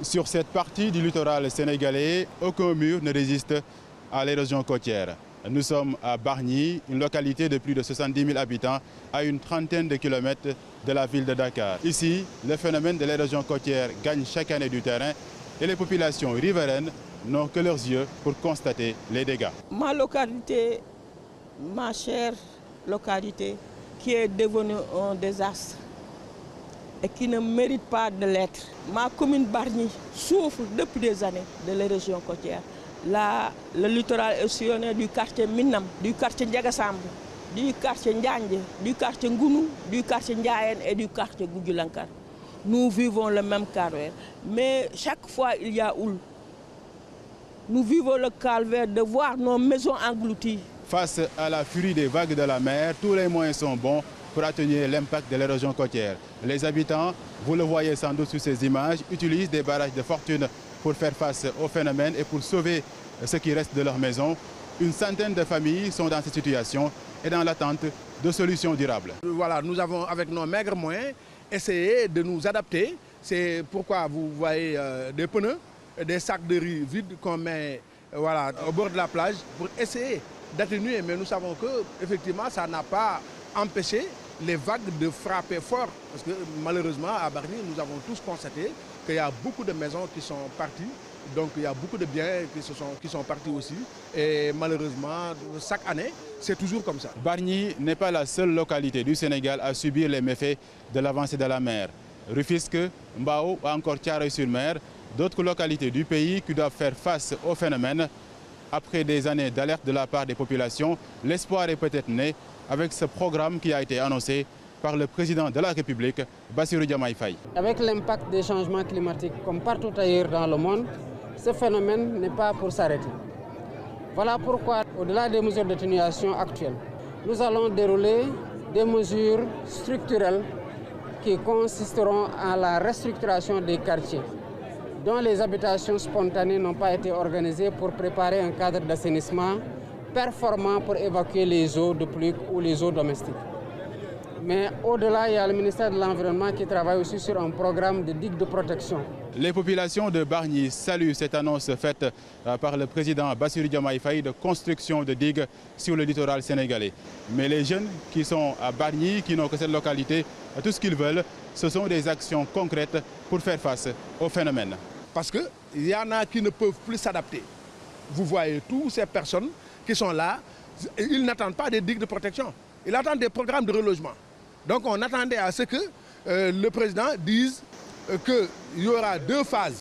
Sur cette partie du littoral sénégalais, aucun mur ne résiste à l'érosion côtière. Nous sommes à Bargny, une localité de plus de 70 000 habitants, à une trentaine de kilomètres de la ville de Dakar. Ici, le phénomène de l'érosion côtière gagne chaque année du terrain et les populations riveraines n'ont que leurs yeux pour constater les dégâts. Ma localité, ma chère localité, qui est devenue un désastre et qui ne mérite pas de l'être. Ma commune Bargny souffre depuis des années de l'érosion côtière. Là, le littoral est sillonné du quartier Minam, du quartier Ndiagasamb, du quartier Ndiandje, du quartier Ngounou, du quartier Ndiayen et du quartier Goudjulankar. Nous vivons le même calvaire, mais chaque fois il y a houle. Nous vivons le calvaire de voir nos maisons englouties. Face à la furie des vagues de la mer, tous les moyens sont bons pour atténuer l'impact de l'érosion côtière. Les habitants, vous le voyez sans doute sur ces images, utilisent des barrages de fortune pour faire face au phénomène et pour sauver ce qui reste de leur maison. Une centaine de familles sont dans cette situation et dans l'attente de solutions durables. Voilà, nous avons, avec nos maigres moyens, essayé de nous adapter. C'est pourquoi vous voyez des pneus, des sacs de riz vides qu'on met voilà, au bord de la plage pour essayer d'atténuer. Mais nous savons que effectivement, ça n'a pas empêché les vagues de frapper fort. Parce que malheureusement, à Bargny, nous avons tous constaté qu'il y a beaucoup de maisons qui sont parties. Donc il y a beaucoup de biens qui sont partis aussi. Et malheureusement, chaque année, c'est toujours comme ça. Bargny n'est pas la seule localité du Sénégal à subir les méfaits de l'avancée de la mer. Rufisque, Mbao ou encore Thiaroye-sur-Mer, d'autres localités du pays qui doivent faire face au phénomène. Après des années d'alerte de la part des populations, l'espoir est peut-être né avec ce programme qui a été annoncé par le président de la République, Bassirou Diomaye Faye. Avec l'impact des changements climatiques, comme partout ailleurs dans le monde, ce phénomène n'est pas pour s'arrêter. Voilà pourquoi, au-delà des mesures d'atténuation actuelles, nous allons dérouler des mesures structurelles qui consisteront à la restructuration des quartiers, dont les habitations spontanées n'ont pas été organisées pour préparer un cadre d'assainissement performant pour évacuer les eaux de pluie ou les eaux domestiques. Mais au-delà, il y a le ministère de l'Environnement qui travaille aussi sur un programme de digues de protection. Les populations de Bargny saluent cette annonce faite par le président Bassirou Diomaye Faye de construction de digues sur le littoral sénégalais. Mais les jeunes qui sont à Bargny, qui n'ont que cette localité, tout ce qu'ils veulent, ce sont des actions concrètes pour faire face au phénomène. Parce qu'il y en a qui ne peuvent plus s'adapter. Vous voyez toutes ces personnes qui sont là, ils n'attendent pas des digues de protection, ils attendent des programmes de relogement. Donc on attendait à ce que le président dise qu'il y aura 2 phases